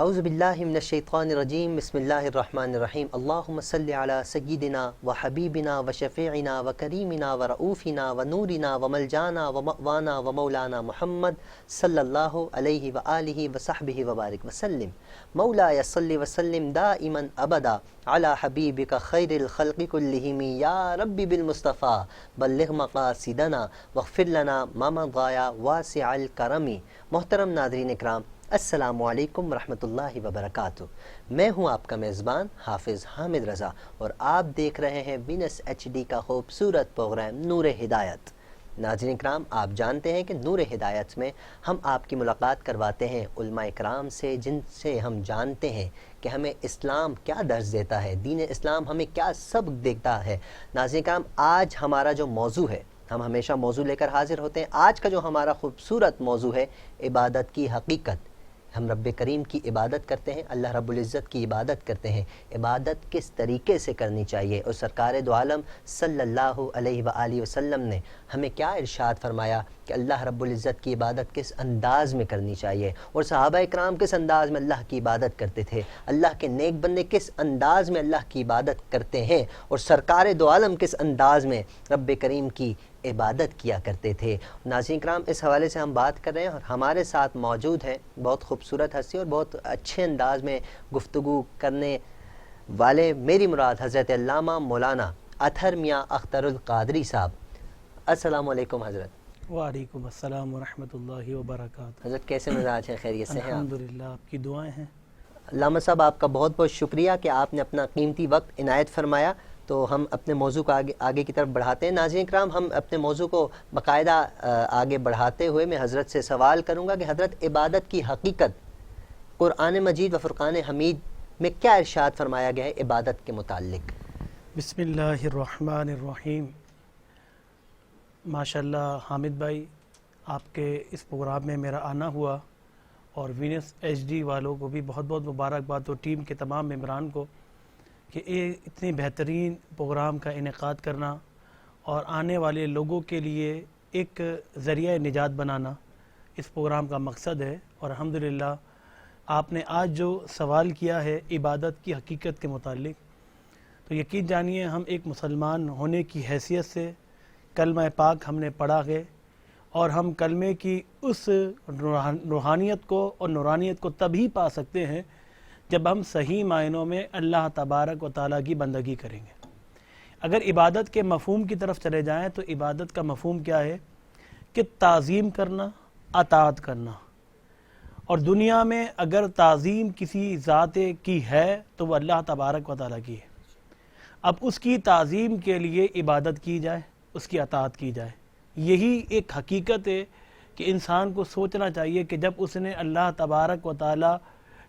اعوذ باللہ من الشیطان الرجیم بسم اللہ الرحمن الرحیم اللہم صلی علی سیدنا و حبیبنا و شفیعنا و کریمنا و رؤوفنا و نورنا و ملجانا و مأوانا و مولانا محمد صلی اللہ علیہ وآلہ وصحبہ وبارک وسلم مولایا صلی وسلم دائما ابدا علی حبیبک خیر الخلق کلہم یا رب بالمصطفیٰ بلغ مقاصدنا واغفر لنا ما مضى واسع الکرم۔ محترم ناظرین اکرام، السلام علیکم ورحمۃ اللہ وبرکاتہ۔ میں ہوں آپ کا میزبان حافظ حامد رضا اور آپ دیکھ رہے ہیں وینس ایچ ڈی کا خوبصورت پروگرام نور ہدایت۔ ناظرین اکرام، آپ جانتے ہیں کہ نور ہدایت میں ہم آپ کی ملاقات کرواتے ہیں علماء اکرام سے، جن سے ہم جانتے ہیں کہ ہمیں اسلام کیا درس دیتا ہے، دین اسلام ہمیں کیا سبق دیتا ہے۔ ناظرین اکرام، آج ہمارا جو موضوع ہے، ہم ہمیشہ موضوع لے کر حاضر ہوتے ہیں، آج کا جو ہمارا خوبصورت موضوع ہے عبادت کی حقیقت۔ ہم رب کریم کی عبادت کرتے ہیں، اللہ رب العزت کی عبادت کرتے ہیں، عبادت کس طریقے سے کرنی چاہیے، اور سرکار دو عالم صلی اللہ علیہ وآلہ وسلم نے ہمیں کیا ارشاد فرمایا کہ اللہ رب العزت کی عبادت کس انداز میں کرنی چاہیے، اور صحابہ اکرام کس انداز میں اللہ کی عبادت کرتے تھے، اللہ کے نیک بندے کس انداز میں اللہ کی عبادت کرتے ہیں، اور سرکار دو عالم کس انداز میں رب کریم کی عبادت کیا کرتے تھے۔ ناظرین کرام، اس حوالے سے ہم بات کر رہے ہیں اور ہمارے ساتھ موجود ہیں بہت خوبصورت ہستی اور بہت اچھے انداز میں گفتگو کرنے والے، میری مراد حضرت علامہ مولانا اطہر میاں اختر القادری صاحب۔ السلام علیکم حضرت۔ وعلیکم السلام ورحمۃ اللہ وبرکاتہ۔ حضرت کیسے مزاج ہیں، خیریت سے ہیں آپ؟ الحمدللہ، آپ کی دعائیں ہیں۔ علامہ صاحب، آپ کا بہت بہت شکریہ کہ آپ نے اپنا قیمتی وقت عنایت فرمایا۔ تو ہم اپنے موضوع کو آگے کی طرف بڑھاتے ہیں۔ ناظرین کرام، ہم اپنے موضوع کو باقاعدہ آگے بڑھاتے ہوئے میں حضرت سے سوال کروں گا کہ حضرت عبادت کی حقیقت قرآن مجید و فرقان حمید میں کیا ارشاد فرمایا گیا ہے عبادت کے متعلق؟ بسم اللہ الرحمن الرحیم۔ ماشاءاللہ حامد بھائی، آپ کے اس پروگرام میں میرا آنا ہوا، اور وینس ایچ ڈی والوں کو بھی بہت بہت مبارکباد، اور ٹیم کے تمام ممبران کو کہ یہ اتنی بہترین پروگرام کا انعقاد کرنا اور آنے والے لوگوں کے لیے ایک ذریعہ نجات بنانا اس پروگرام کا مقصد ہے۔ اور الحمدللہ آپ نے آج جو سوال کیا ہے عبادت کی حقیقت کے متعلق، تو یقین جانیے ہم ایک مسلمان ہونے کی حیثیت سے کلمہ پاک ہم نے پڑھا ہے، اور ہم کلمے کی اس روحانیت کو اور نورانیت کو تبھی پا سکتے ہیں جب ہم صحیح معنوں میں اللہ تبارک و تعالیٰ کی بندگی کریں گے۔ اگر عبادت کے مفہوم کی طرف چلے جائیں تو عبادت کا مفہوم کیا ہے کہ تعظیم کرنا، اطاعت کرنا، اور دنیا میں اگر تعظیم کسی ذات کی ہے تو وہ اللہ تبارک و تعالیٰ کی ہے۔ اب اس کی تعظیم کے لیے عبادت کی جائے، اس کی اطاعت کی جائے، یہی ایک حقیقت ہے کہ انسان کو سوچنا چاہیے کہ جب اس نے اللہ تبارک و تعالیٰ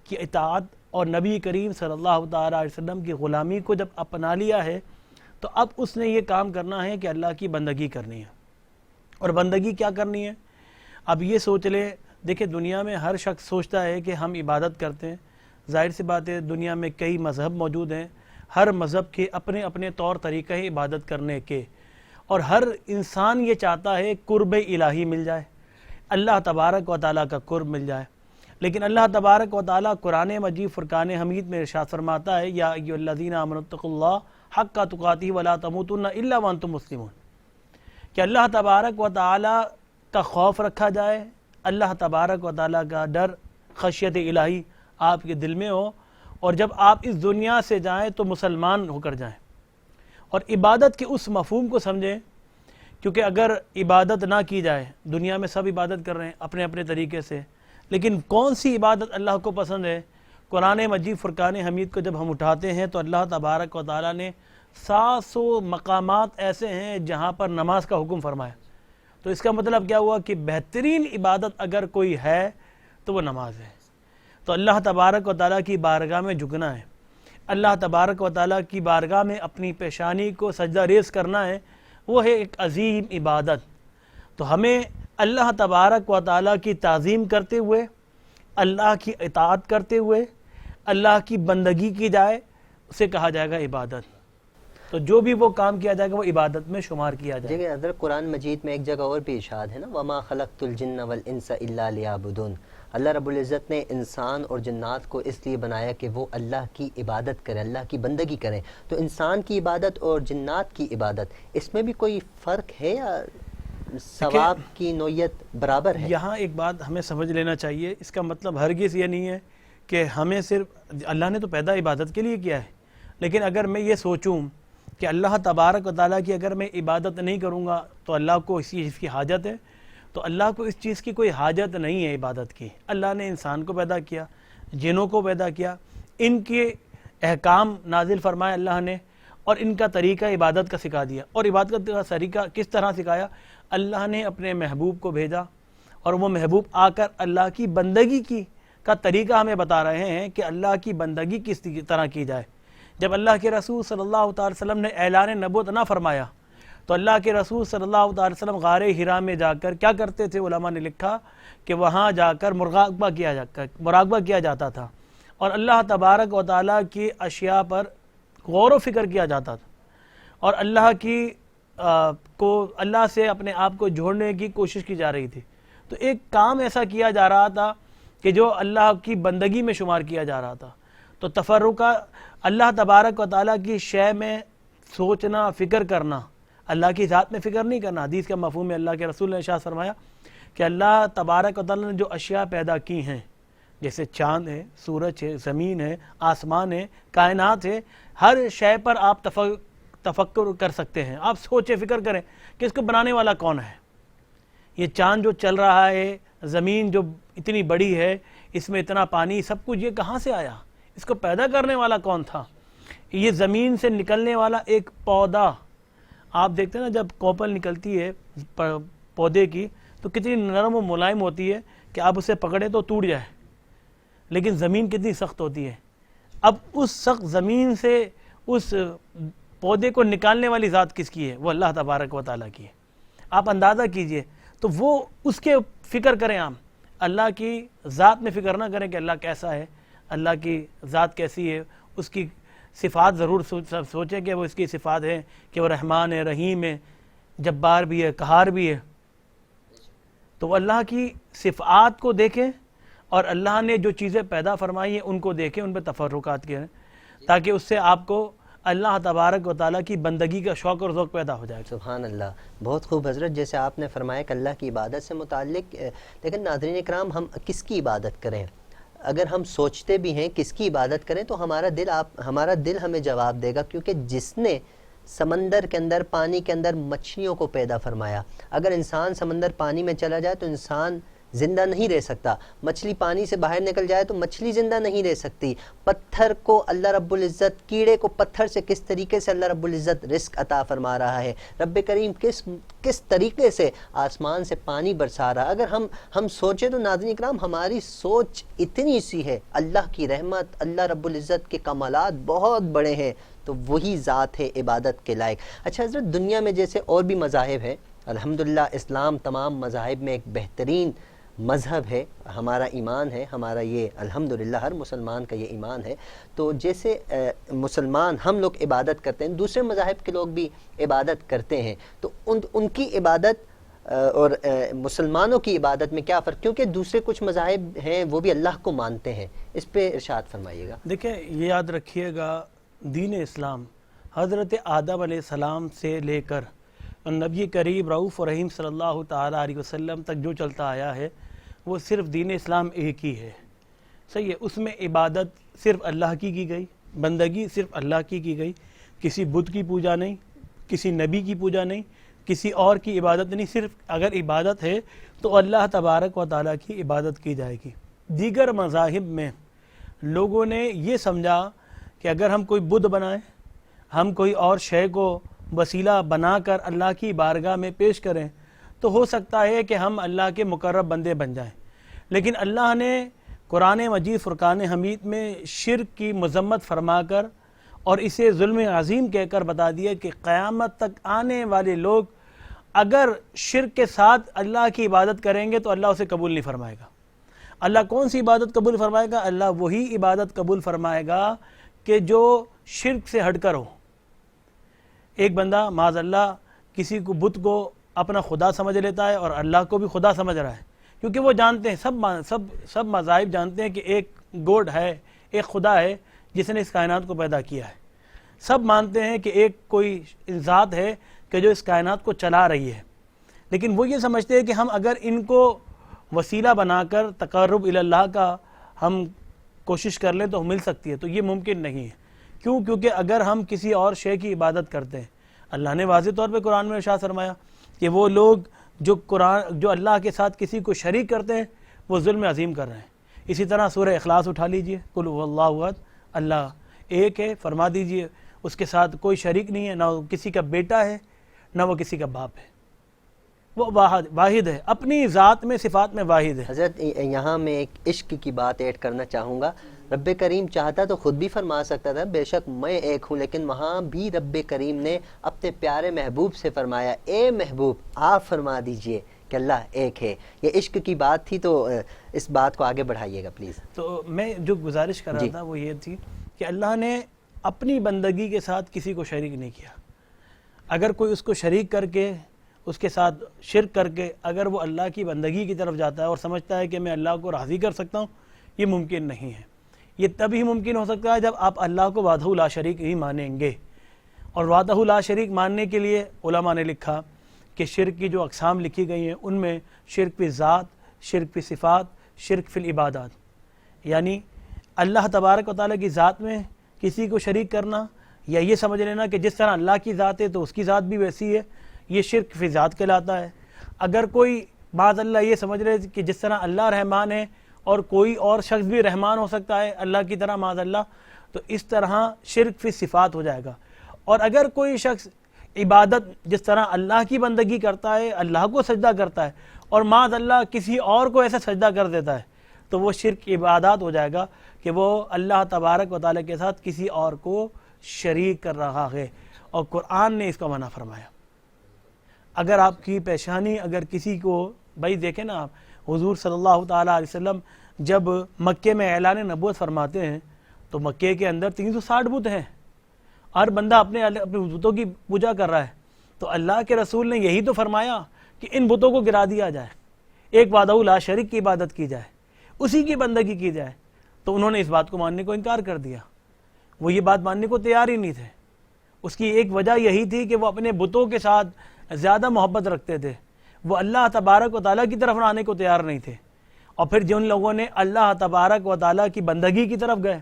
کی اطاعت اور نبی کریم صلی اللہ تعالیٰ علیہ وسلم کی غلامی کو جب اپنا لیا ہے، تو اب اس نے یہ کام کرنا ہے کہ اللہ کی بندگی کرنی ہے۔ اور بندگی کیا کرنی ہے؟ اب یہ سوچ لیں، دیکھیں دنیا میں ہر شخص سوچتا ہے کہ ہم عبادت کرتے ہیں، ظاہر سی بات ہے دنیا میں کئی مذہب موجود ہیں، ہر مذہب کے اپنے اپنے طور طریقے ہیں عبادت کرنے کے، اور ہر انسان یہ چاہتا ہے قرب الہی مل جائے، اللہ تبارک و تعالیٰ کا قرب مل جائے۔ لیکن اللہ تبارک و تعالیٰ قرآن مجید فرقان حمید میں ارشاد فرماتا ہے، یا ایھا الذین آمنوا اتقوا اللہ حق تقاتہ ولا تموتن الا وانتم مسلمون، کہ اللہ تبارک و تعالیٰ کا خوف رکھا جائے، اللہ تبارک و تعالیٰ کا ڈر، خشیت الہی آپ کے دل میں ہو، اور جب آپ اس دنیا سے جائیں تو مسلمان ہو کر جائیں، اور عبادت کے اس مفہوم کو سمجھیں۔ کیونکہ اگر عبادت نہ کی جائے، دنیا میں سب عبادت کر رہے ہیں اپنے اپنے طریقے سے، لیکن کون سی عبادت اللہ کو پسند ہے؟ قرآن مجید فرقان حمید کو جب ہم اٹھاتے ہیں تو اللہ تبارک و تعالیٰ نے 700 مقامات ایسے ہیں جہاں پر نماز کا حکم فرمایا۔ تو اس کا مطلب کیا ہوا کہ بہترین عبادت اگر کوئی ہے تو وہ نماز ہے۔ تو اللہ تبارک و تعالیٰ کی بارگاہ میں جھکنا ہے، اللہ تبارک و تعالیٰ کی بارگاہ میں اپنی پیشانی کو سجدہ ریز کرنا ہے، وہ ہے ایک عظیم عبادت۔ تو ہمیں اللہ تبارک و تعالیٰ کی تعظیم کرتے ہوئے، اللہ کی اطاعت کرتے ہوئے اللہ کی بندگی کی جائے، اسے کہا جائے گا عبادت۔ تو جو بھی وہ کام کیا جائے گا وہ عبادت میں شمار کیا جائے گا۔ حضرت قرآن مجید میں ایک جگہ اور بھی ارشاد ہے نا، وَمَا خَلَقْتُ الْجِنَّ وَالْإِنسَ إِلَّا لِيَعْبُدُونَ، اللہ رب العزت نے انسان اور جنات کو اس لیے بنایا کہ وہ اللہ کی عبادت کریں، اللہ کی بندگی کریں. تو انسان کی عبادت اور جنات کی عبادت، اس میں بھی کوئی فرق ہے یا ثواب کی نوعیت برابر ہے؟ یہاں ایک بات ہمیں سمجھ لینا چاہیے، اس کا مطلب ہرگز یہ نہیں ہے کہ ہمیں صرف اللہ نے تو پیدا عبادت کے لیے کیا ہے، لیکن اگر میں یہ سوچوں کہ اللہ تبارک و تعالیٰ کی اگر میں عبادت نہیں کروں گا تو اللہ کو اسی چیز کی حاجت ہے، تو اللہ کو اس چیز کی کوئی حاجت نہیں ہے عبادت کی. اللہ نے انسان کو پیدا کیا، جنوں کو پیدا کیا، ان کے احکام نازل فرمائے اللہ نے، اور ان کا طریقہ عبادت کا سکھا دیا. اور عبادت کا طریقہ کس طرح سکھایا؟ اللہ نے اپنے محبوب کو بھیجا، اور وہ محبوب آ کر اللہ کی بندگی کی کا طریقہ ہمیں بتا رہے ہیں کہ اللہ کی بندگی کس طرح کی جائے. جب اللہ کے رسول صلی اللہ تعالی وسلم نے اعلان نبوت نہ فرمایا تو اللہ کے رسول صلی اللہ تعالی وسلم غار حرا میں جا کر کیا کرتے تھے؟ علماء نے لکھا کہ وہاں جا کر مراقبہ کیا جاتا تھا، اور اللہ تبارک و تعالیٰ کی اشیاء پر غور و فکر کیا جاتا تھا، اور اللہ سے اپنے آپ کو جوڑنے کی کوشش کی جا رہی تھی. تو ایک کام ایسا کیا جا رہا تھا کہ جو اللہ کی بندگی میں شمار کیا جا رہا تھا. تو تفرقہ اللہ تبارک و تعالیٰ کی شے میں سوچنا، فکر کرنا، اللہ کی ذات میں فکر نہیں کرنا. حدیث کا مفہوم ہے، اللہ کے رسول نے ارشاد فرمایا کہ اللہ تبارک و تعالیٰ نے جو اشیاء پیدا کی ہیں، جیسے چاند ہے، سورج ہے، زمین ہے، آسمان ہے، کائنات ہے، ہر شے پر آپ تفکر کر سکتے ہیں. آپ سوچیں، فکر کریں کہ اس کو بنانے والا کون ہے. یہ چاند جو چل رہا ہے، زمین جو اتنی بڑی ہے، اس میں اتنا پانی، سب کچھ یہ کہاں سے آیا؟ اس کو پیدا کرنے والا کون تھا؟ یہ زمین سے نکلنے والا ایک پودا، آپ دیکھتے ہیں نا جب کوپل نکلتی ہے پودے کی تو کتنی نرم و ملائم ہوتی ہے کہ آپ اسے پکڑیں تو ٹوٹ جائے، لیکن زمین کتنی سخت ہوتی ہے. اب اس سخت زمین سے اس پودے کو نکالنے والی ذات کس کی ہے؟ وہ اللہ تبارک و تعالیٰ کی ہے. آپ اندازہ کیجئے. تو وہ اس کے فکر کریں، آپ اللہ کی ذات میں فکر نہ کریں کہ اللہ کیسا ہے، اللہ کی ذات کیسی ہے. اس کی صفات ضرور سوچیں کہ وہ اس کی صفات ہیں کہ وہ رحمان ہے، رحیم ہے، جبار بھی ہے، قہار بھی ہے. تو اللہ کی صفات کو دیکھیں، اور اللہ نے جو چیزیں پیدا فرمائی ہیں ان کو دیکھیں، ان پہ تفرقات کریں، تاکہ اس سے آپ کو اللہ تبارک و تعالیٰ کی بندگی کا شوق اور ذوق پیدا ہو جائے. سبحان اللہ، بہت خوب حضرت. جیسے آپ نے فرمایا کہ اللہ کی عبادت سے متعلق، لیکن ناظرین اکرام، ہم کس کی عبادت کریں؟ اگر ہم سوچتے بھی ہیں کس کی عبادت کریں تو ہمارا دل ہمیں جواب دے گا، کیونکہ جس نے سمندر کے اندر، پانی کے اندر مچھلیوں کو پیدا فرمایا. اگر انسان سمندر پانی میں چلا جائے تو انسان زندہ نہیں رہ سکتا. مچھلی پانی سے باہر نکل جائے تو مچھلی زندہ نہیں رہ سکتی. پتھر کو اللہ رب العزت، کیڑے کو پتھر سے کس طریقے سے اللہ رب العزت رزق عطا فرما رہا ہے. رب کریم کس طریقے سے آسمان سے پانی برسا رہا. اگر ہم سوچیں تو ناظرین اکرام، ہماری سوچ اتنی سی ہے. اللہ کی رحمت، اللہ رب العزت کے کمالات بہت بڑے ہیں. تو وہی ذات ہے عبادت کے لائق. اچھا حضرت، دنیا میں جیسے اور بھی مذاہب ہیں، الحمدللہ اسلام تمام مذاہب میں ایک بہترین مذہب ہے. ہمارا ایمان ہے، ہمارا یہ الحمدللہ ہر مسلمان کا یہ ایمان ہے. تو جیسے مسلمان ہم لوگ عبادت کرتے ہیں، دوسرے مذاہب کے لوگ بھی عبادت کرتے ہیں. تو ان کی عبادت اور مسلمانوں کی عبادت میں کیا فرق؟ کیونکہ دوسرے کچھ مذاہب ہیں وہ بھی اللہ کو مانتے ہیں. اس پہ ارشاد فرمائیے گا. دیکھیں، یہ یاد رکھیے گا، دین اسلام حضرت آدم علیہ السلام سے لے کر نبی کریم رؤوف رحیم صلی اللہ تعالیٰ علیہ وسلم تک جو چلتا آیا ہے، وہ صرف دین اسلام ایک ہی ہے. صحیح ہے. اس میں عبادت صرف اللہ کی گئی، بندگی صرف اللہ کی گئی. کسی بت کی پوجا نہیں، کسی نبی کی پوجا نہیں، کسی اور کی عبادت نہیں. صرف اگر عبادت ہے تو اللہ تبارک و تعالیٰ کی عبادت کی جائے گی. دیگر مذاہب میں لوگوں نے یہ سمجھا کہ اگر ہم کوئی بت بنائیں، ہم کوئی اور شے کو وسیلہ بنا کر اللہ کی بارگاہ میں پیش کریں تو ہو سکتا ہے کہ ہم اللہ کے مقرب بندے بن جائیں. لیکن اللہ نے قرآن مجید فرقان حمید میں شرک کی مذمت فرما کر اور اسے ظلم عظیم کہہ کر بتا دیا کہ قیامت تک آنے والے لوگ اگر شرک کے ساتھ اللہ کی عبادت کریں گے تو اللہ اسے قبول نہیں فرمائے گا. اللہ کون سی عبادت قبول فرمائے گا؟ اللہ وہی عبادت قبول فرمائے گا کہ جو شرک سے ہٹ کر ہو. ایک بندہ معاذ اللہ کسی کو بت کو اپنا خدا سمجھ لیتا ہے اور اللہ کو بھی خدا سمجھ رہا ہے. کیونکہ وہ جانتے ہیں، سب مذاہب جانتے ہیں کہ ایک گوڈ ہے، ایک خدا ہے جس نے اس کائنات کو پیدا کیا ہے. سب مانتے ہیں کہ ایک کوئی ذات ہے کہ جو اس کائنات کو چلا رہی ہے. لیکن وہ یہ سمجھتے ہیں کہ ہم اگر ان کو وسیلہ بنا کر تقرب الی اللہ کا ہم کوشش کر لیں تو مل سکتی ہے، تو یہ ممکن نہیں ہے. کیوں؟ کیونکہ اگر ہم کسی اور شے کی عبادت کرتے ہیں، اللہ نے واضح طور پہ قرآن میں ارشاد فرمایا کہ وہ لوگ جو اللہ کے ساتھ کسی کو شریک کرتے ہیں وہ ظلم عظیم کر رہے ہیں. اسی طرح سورہ اخلاص اٹھا لیجئے، قل هو اللہ احد، اللہ ایک ہے، فرما دیجئے اس کے ساتھ کوئی شریک نہیں ہے، نہ وہ کسی کا بیٹا ہے نہ وہ کسی کا باپ ہے، وہ واحد ہے، اپنی ذات میں صفات میں واحد ہے. حضرت یہاں میں ایک عشق کی بات ایڈ کرنا چاہوں گا. رب کریم چاہتا تو خود بھی فرما سکتا تھا بے شک میں ایک ہوں، لیکن وہاں بھی رب کریم نے اپنے پیارے محبوب سے فرمایا اے محبوب آپ فرما دیجئے کہ اللہ ایک ہے. یہ عشق کی بات تھی، تو اس بات کو آگے بڑھائیے گا پلیز. تو میں جو گزارش کر رہا تھا وہ یہ تھی کہ اللہ نے اپنی بندگی کے ساتھ کسی کو شریک نہیں کیا. اگر کوئی اس کو شریک کر کے، اس کے ساتھ شرک کر کے اگر وہ اللہ کی بندگی کی طرف جاتا ہے اور سمجھتا ہے کہ میں اللہ کو راضی کر سکتا ہوں، یہ ممکن نہیں ہے. یہ تب ہی ممکن ہو سکتا ہے جب آپ اللہ کو وحدہ لا شریک ہی مانیں گے. اور وحدہ لا شریک ماننے کے لیے علماء نے لکھا کہ شرک کی جو اقسام لکھی گئی ہیں ان میں شرک فی ذات، شرک فی صفات، شرک فی العبادات، یعنی اللہ تبارک و تعالیٰ کی ذات میں کسی کو شریک کرنا، یا یہ سمجھ لینا کہ جس طرح اللہ کی ذات ہے تو اس کی ذات بھی ویسی ہے، یہ شرک فی ذات کہلاتا ہے. اگر کوئی معاذ اللہ یہ سمجھ رہے کہ جس طرح اللہ رحمان ہے اور کوئی اور شخص بھی رحمان ہو سکتا ہے اللہ کی طرح معاذ اللہ، تو اس طرح شرک فی صفات ہو جائے گا. اور اگر کوئی شخص عبادت جس طرح اللہ کی بندگی کرتا ہے، اللہ کو سجدہ کرتا ہے، اور معاذ اللہ کسی اور کو ایسا سجدہ کر دیتا ہے، تو وہ شرک عبادات ہو جائے گا کہ وہ اللہ تبارک و تعالیٰ کے ساتھ کسی اور کو شریک کر رہا ہے. اور قرآن نے اس کا منع فرمایا. اگر آپ کی پیشانی اگر کسی کو، بھائی دیکھیں نا آپ، حضور صلی اللہ تعالیٰ علیہ وسلم جب مکے میں اعلان نبوت فرماتے ہیں تو مکے کے اندر 360 بت ہیں، ہر بندہ اپنے بتوں کی پوجا کر رہا ہے. تو اللہ کے رسول نے یہی تو فرمایا کہ ان بتوں کو گرا دیا جائے، ایک وحدہ لا شریک کی عبادت کی جائے، اسی کی بندگی کی جائے. تو انہوں نے اس بات کو ماننے کو انکار کر دیا، وہ یہ بات ماننے کو تیار ہی نہیں تھے. اس کی ایک وجہ یہی تھی کہ وہ اپنے بتوں کے ساتھ زیادہ محبت رکھتے تھے، وہ اللہ تبارک و تعالیٰ کی طرف آنے کو تیار نہیں تھے. اور پھر جن لوگوں نے اللہ تبارک و تعالیٰ کی بندگی کی طرف گئے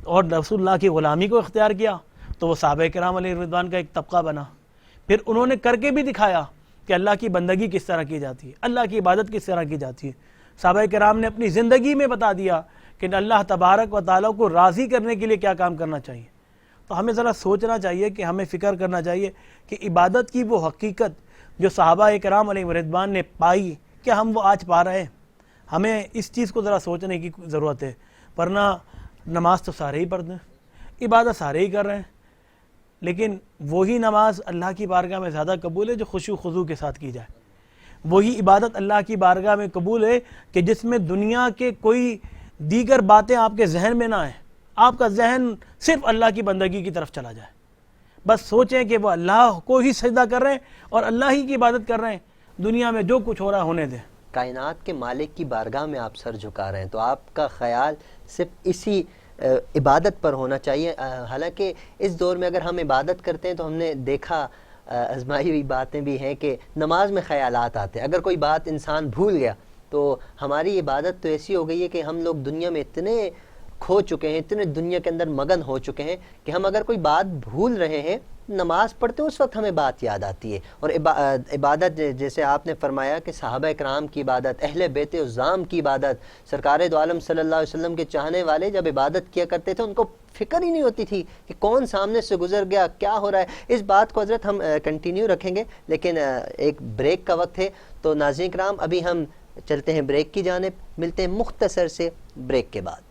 اور رسول اللہ کی غلامی کو اختیار کیا، تو وہ صحابہ کرام علیہ رضوان کا ایک طبقہ بنا. پھر انہوں نے کر کے بھی دکھایا کہ اللہ کی بندگی کس طرح کی جاتی ہے، اللہ کی عبادت کس طرح کی جاتی ہے. صحابہ کرام نے اپنی زندگی میں بتا دیا کہ اللہ تبارک و تعالیٰ کو راضی کرنے کے لیے کیا کام کرنا چاہیے. تو ہمیں ذرا سوچنا چاہیے کہ ہمیں فکر کرنا چاہیے کہ عبادت کی وہ حقیقت جو صحابہ کرام علیہ رضوان نے پائی، کیا ہم وہ آج پا رہے ہیں؟ ہمیں اس چیز کو ذرا سوچنے کی ضرورت ہے. ورنہ نماز تو سارے ہی پڑھتے ہیں، عبادت سارے ہی کر رہے ہیں، لیکن وہی نماز اللہ کی بارگاہ میں زیادہ قبول ہے جو خشوع خضوع کے ساتھ کی جائے. وہی عبادت اللہ کی بارگاہ میں قبول ہے کہ جس میں دنیا کے کوئی دیگر باتیں آپ کے ذہن میں نہ آئیں، آپ کا ذہن صرف اللہ کی بندگی کی طرف چلا جائے. بس سوچیں کہ وہ اللہ کو ہی سجدہ کر رہے ہیں اور اللہ ہی کی عبادت کر رہے ہیں، دنیا میں جو کچھ ہو رہا ہے ہونے دیں. کائنات کے مالک کی بارگاہ میں آپ سر جھکا رہے ہیں، تو آپ کا خیال صرف اسی عبادت پر ہونا چاہیے. حالانکہ اس دور میں اگر ہم عبادت کرتے ہیں تو ہم نے دیکھا آزمائی ہوئی باتیں بھی ہیں کہ نماز میں خیالات آتے ہیں. اگر کوئی بات انسان بھول گیا تو ہماری عبادت تو ایسی ہو گئی ہے کہ ہم لوگ دنیا میں اتنے کھو چکے ہیں، اتنے دنیا کے اندر مگن ہو چکے ہیں کہ ہم اگر کوئی بات بھول رہے ہیں، نماز پڑھتے اس وقت ہمیں بات یاد آتی ہے. اور عبادت جیسے آپ نے فرمایا کہ صحابہ اکرام کی عبادت، اہل بیت عظام کی عبادت، سرکار دو عالم صلی اللہ علیہ وسلم کے چاہنے والے جب عبادت کیا کرتے تھے ان کو فکر ہی نہیں ہوتی تھی کہ کون سامنے سے گزر گیا، کیا ہو رہا ہے. اس بات کو حضرت ہم کنٹینیو رکھیں گے، لیکن ایک بریک کا وقت ہے. تو ناظرین کرام ابھی ہم چلتے ہیں بریک کی جانب، ملتے ہیں مختصر سے بریک کے بعد.